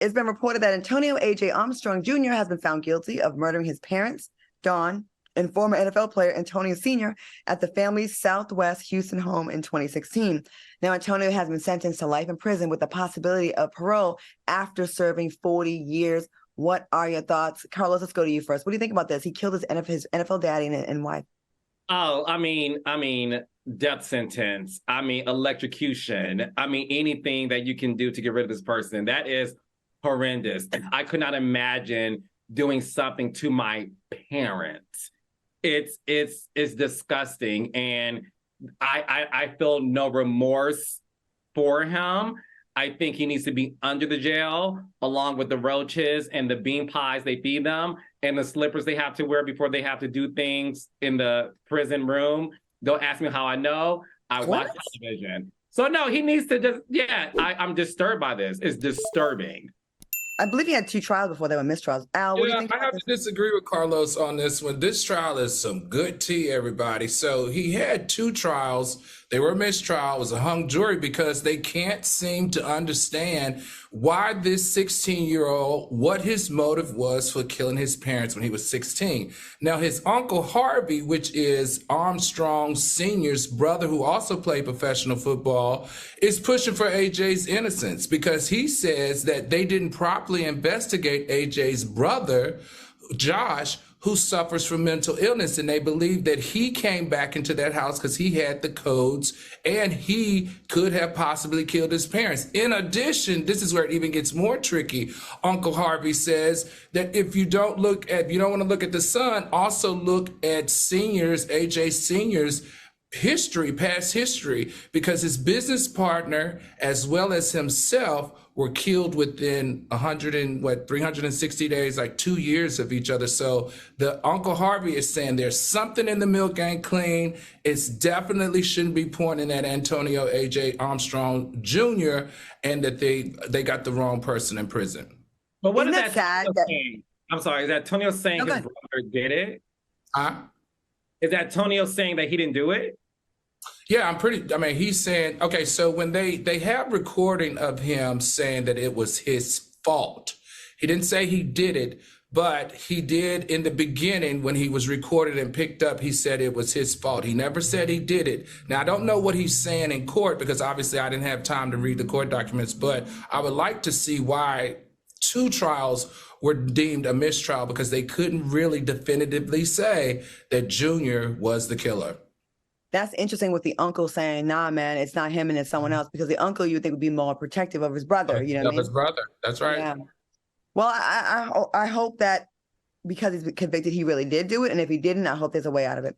It's been reported that Antonio A.J. Armstrong Jr. has been found guilty of murdering his parents, Don, and former NFL player Antonio Sr. at the family's Southwest Houston home in 2016. Now, Antonio has been sentenced to life in prison with the possibility of parole after serving 40 years. What are your thoughts? Carlos, let's go to you first. What do you think about this? He killed his NFL daddy and wife. Oh, I mean, death sentence. I mean, electrocution. I mean, anything that you can do to get rid of this person. That is horrendous. I could not imagine doing something to my parents. It's disgusting, and I feel no remorse for him. I think he needs to be under the jail, along with the roaches and the bean pies they feed them, and the slippers they have to wear before they have to do things in the prison room. Don't ask me how I know. I watch television. So no, he needs to just, I'm disturbed by this. It's disturbing. I believe he had 2 trials before they were mistrials. Al, what do you think? I have to disagree with Carlos on this one. This trial is some good tea, everybody. So he had 2 trials. They were mistrial. It was a hung jury because they can't seem to understand why this 16-year-old, what his motive was for killing his parents when he was 16. Now, his uncle Harvey, which is Armstrong Sr.'s brother, who also played professional football, is pushing for AJ's innocence because he says that they didn't properly investigate AJ's brother, Josh, who suffers from mental illness, and they believe that he came back into that house because he had the codes and he could have possibly killed his parents. In addition, this is where it even gets more tricky. Uncle Harvey says that if you don't want to look at the son, also look at AJ Sr.'s past history, because his business partner as well as himself were killed within 360 days, like 2 years of each other. So the Uncle Harvey is saying there's something in the milk ain't clean. It's definitely shouldn't be pointing at Antonio A.J. Armstrong Jr. and that they got the wrong person in prison. But what is that saying? I'm sorry, is that Antonio saying his brother did it? Is that Antonio saying that he didn't do it? Yeah, he's saying, okay, so when they have recording of him saying that it was his fault. He didn't say he did it, but he did in the beginning when he was recorded and picked up, he said it was his fault. He never said he did it. Now, I don't know what he's saying in court because obviously I didn't have time to read the court documents, but I would like to see why 2 trials were deemed a mistrial because they couldn't really definitively say that Junior was the killer. That's interesting with the uncle saying, nah, man, it's not him and it's someone else, because the uncle you would think would be more protective of his brother. You know what I mean? His brother. That's right. Yeah. Well, I hope that because he's convicted, he really did do it. And if he didn't, I hope there's a way out of it.